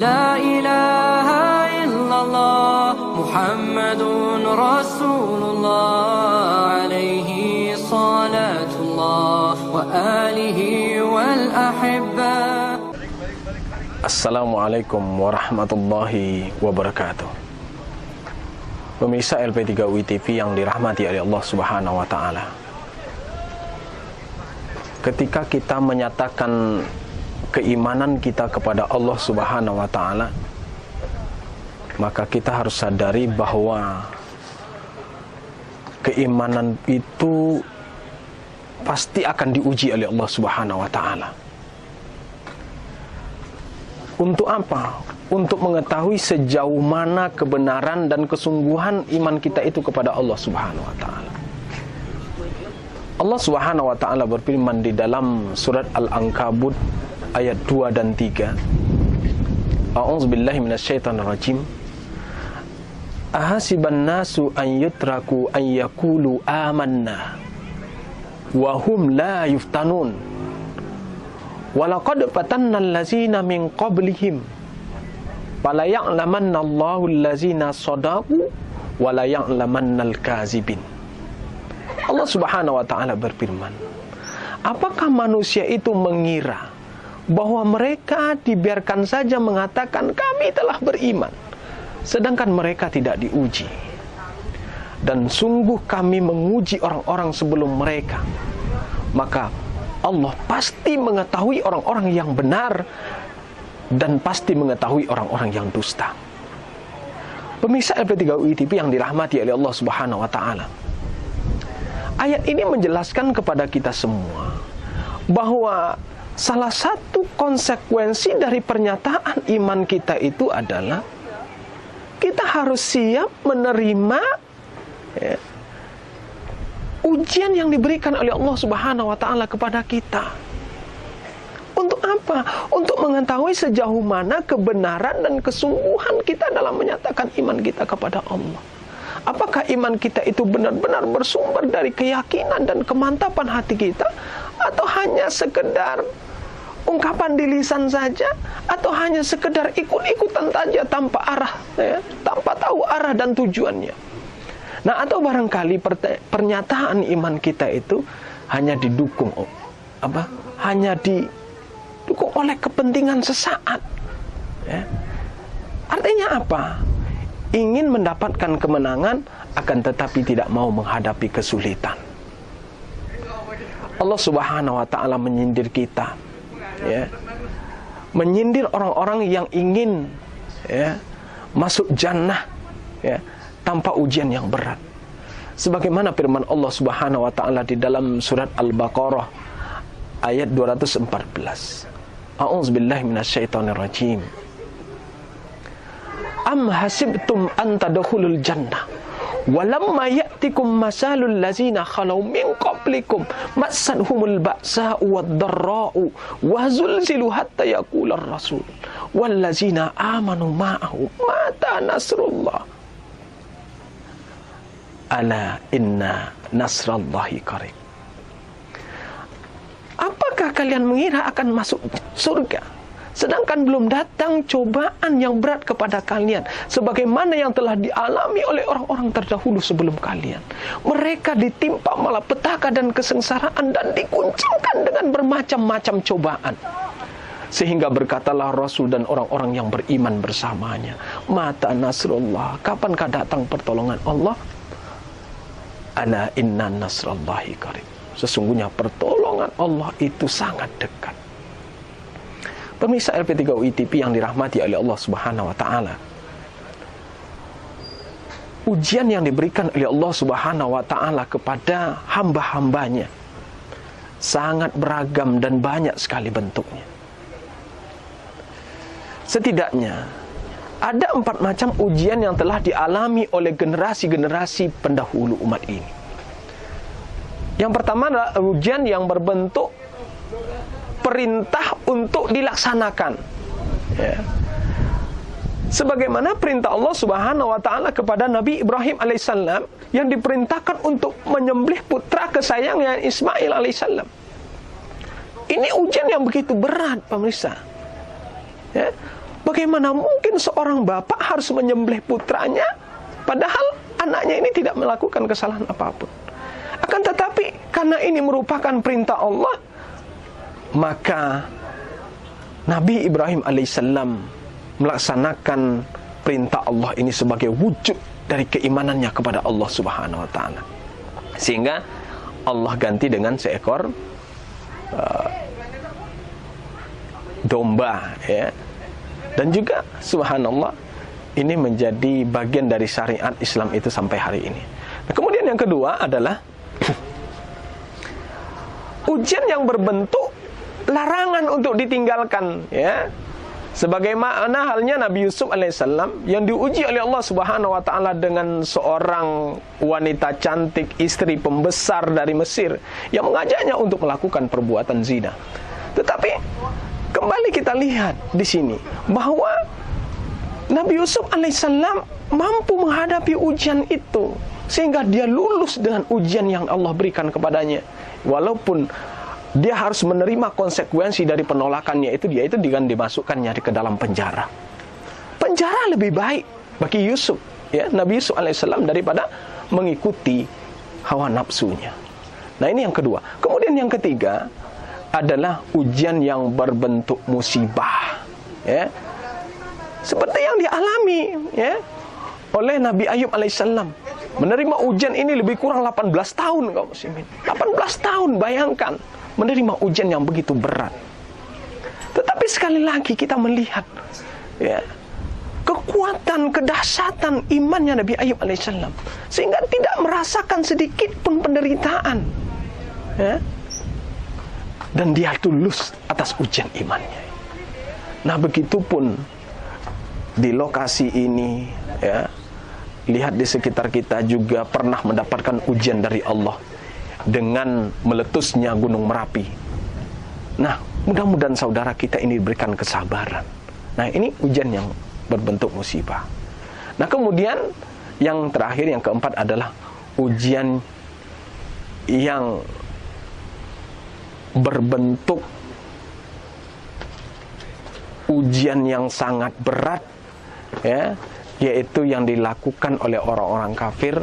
La ilaha illallah Muhammadun Rasulullah alaihi salatullah wa alihi wal ahibba. Assalamualaikum warahmatullahi wabarakatuh. Pemirsa LP3UI TV yang dirahmati oleh Allah Subhanahu wa taala. Ketika kita menyatakan keimanan kita kepada Allah Subhanahu wa taala, maka kita harus sadari bahwa keimanan itu pasti akan diuji oleh Allah Subhanahu wa taala. Untuk apa? Untuk mengetahui sejauh mana kebenaran dan kesungguhan iman kita itu kepada Allah Subhanahu wa taala. Allah Subhanahu wa taala berfirman di dalam surat Al-Ankabut ayat 2 dan 3. A'udzubillahi minasyaitonirrajim. Ahasiban nasu an yutraku an yaqulu amanna wa hum la yuftanun. Walaqad fatanna allazina min qablihim fala ya'lamanna Allahu allazina shadaqu wa la ya'lamanna al-kazibin. Allah Subhanahu wa taala berfirman, apakah manusia itu mengira bahwa mereka dibiarkan saja mengatakan kami telah beriman, sedangkan mereka tidak diuji? Dan sungguh kami menguji orang-orang sebelum mereka, maka Allah pasti mengetahui orang-orang yang benar dan pasti mengetahui orang-orang yang dusta. Pemirsa LP3UI TV yang dirahmati oleh Allah Subhanahu wa taala, ayat ini menjelaskan kepada kita semua bahwa salah satu konsekuensi dari pernyataan iman kita itu adalah kita harus siap menerima ujian yang diberikan oleh Allah Subhanahu wa taala kepada kita. Untuk apa? Untuk mengetahui sejauh mana kebenaran dan kesungguhan kita dalam menyatakan iman kita kepada Allah. Apakah iman kita itu benar-benar bersumber dari keyakinan dan kemantapan hati kita, atau hanya sekedar ungkapan di lisan saja, atau hanya sekedar ikut-ikutan saja tanpa arah, tanpa tahu arah dan tujuannya. Nah, atau barangkali pernyataan iman kita itu hanya didukung hanya didukung oleh kepentingan sesaat. Artinya apa? Ingin mendapatkan kemenangan, akan tetapi tidak mau menghadapi kesulitan. Allah Subhanahu wa taala menyindir kita, menyindir orang-orang yang ingin masuk jannah tanpa ujian yang berat. Sebagaimana firman Allah Subhanahu wa taala di dalam surat Al-Baqarah ayat 214. A'udzubillahi minasyaitonirrajim. Am hasibtum an tadkhulul jannah walamma ya'tikum masalul ladzina khalau min qablikum massahumul ba'sa'u wad-dharra'u wa zulzilu hatta yaqular rasul wal ladzina amanu ma'ahu mata nasrullah ala inna nasrallahi qarib. Apakah kalian mengira akan masuk surga sedangkan belum datang cobaan yang berat kepada kalian, sebagaimana yang telah dialami oleh orang-orang terdahulu sebelum kalian? Mereka ditimpa malapetaka dan kesengsaraan dan diguncangkan dengan bermacam-macam cobaan, sehingga berkatalah Rasul dan orang-orang yang beriman bersamanya, mata nasrullah, kapankah datang pertolongan Allah? Ala inna nasrallahi qarib. Sesungguhnya pertolongan Allah itu sangat dekat. Pemirsa LP3UI TV yang dirahmati oleh Allah Subhanahu wa taala, ujian yang diberikan oleh Allah Subhanahu wa taala kepada hamba-hambanya sangat beragam dan banyak sekali bentuknya. Setidaknya ada 4 macam ujian yang telah dialami oleh generasi-generasi pendahulu umat ini. Yang pertama adalah ujian yang berbentuk perintah untuk dilaksanakan, sebagaimana perintah Allah Subhanahu wa taala kepada Nabi Ibrahim alaihissalam yang diperintahkan untuk menyembelih putra kesayangannya Ismail alaihissalam. Ini ujian yang begitu berat, pemirsa. Bagaimana mungkin seorang bapak harus menyembelih putranya padahal anaknya ini tidak melakukan kesalahan apapun. Akan tetapi karena ini merupakan perintah Allah, maka Nabi Ibrahim alaihissalam melaksanakan perintah Allah ini sebagai wujud dari keimanannya kepada Allah Subhanahu wa taala. Sehingga Allah ganti dengan seekor domba, ya. Dan juga subhanallah, ini menjadi bagian dari syariat Islam itu sampai hari ini. Nah, kemudian yang kedua adalah ujian yang berbentuk larangan untuk ditinggalkan, ya. Sebagaimana halnya Nabi Yusuf alaihissalam yang diuji oleh Allah Subhanahu wa taala dengan seorang wanita cantik, istri pembesar dari Mesir yang mengajaknya untuk melakukan perbuatan zina. Tetapi kembali kita lihat di sini bahwa Nabi Yusuf alaihissalam mampu menghadapi ujian itu sehingga dia lulus dengan ujian yang Allah berikan kepadanya. Walaupun dia harus menerima konsekuensi dari penolakannya itu, dia itu dengan dimasukkannya ke dalam penjara. Penjara lebih baik bagi Yusuf, ya, Nabi Yusuf alaihissalam daripada mengikuti hawa nafsunya. Nah, ini yang kedua. Kemudian yang ketiga adalah ujian yang berbentuk musibah, ya. Seperti yang dialami, ya, oleh Nabi Ayub alaihissalam. Menerima ujian ini lebih kurang 18 tahun, kaum muslimin. 18 tahun, bayangkan menerima ujian yang begitu berat. Tetapi sekali lagi kita melihat, ya, kekuatan, kedahsyatan imannya Nabi Ayub alaihissalam sehingga tidak merasakan sedikit pun penderitaan, ya. Dan dia tulus atas ujian imannya. Nah, begitupun di lokasi ini, ya, lihat di sekitar kita juga pernah mendapatkan ujian dari Allah dengan meletusnya Gunung Merapi. Nah, mudah-mudahan saudara kita ini diberikan kesabaran. Nah, ini ujian yang berbentuk musibah. Nah, kemudian yang terakhir, yang keempat adalah ujian yang berbentuk ujian yang sangat berat, ya, yaitu yang dilakukan oleh orang-orang kafir,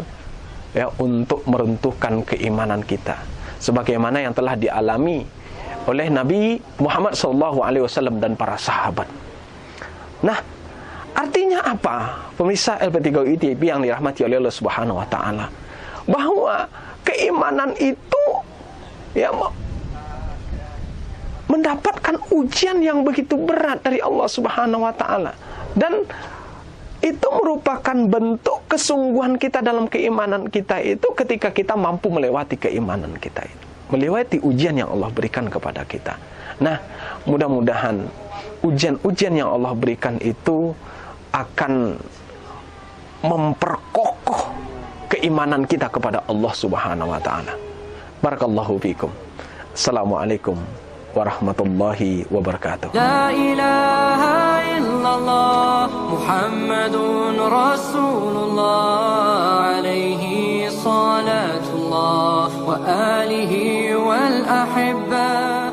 ya, untuk meruntuhkan keimanan kita, sebagaimana yang telah dialami oleh Nabi Muhammad SAW dan para sahabat. Nah, artinya apa, pemirsa LP3UI TV yang dirahmati oleh Allah Subhanahu wa taala? Bahwa keimanan itu, ya, mendapatkan ujian yang begitu berat dari Allah Subhanahu wa taala, dan itu merupakan bentuk kesungguhan kita dalam keimanan kita itu ketika kita mampu melewati keimanan kita itu, melewati ujian yang Allah berikan kepada kita. Nah, mudah-mudahan ujian-ujian yang Allah berikan itu akan memperkokoh keimanan kita kepada Allah Subhanahu wa taala. Barakallahu fikum. Assalamualaikum warahmatullahi wabarakatuh. La ilaha illallah Muhammadun Rasulullah alaihi salatullah wa alihi wal ahibba.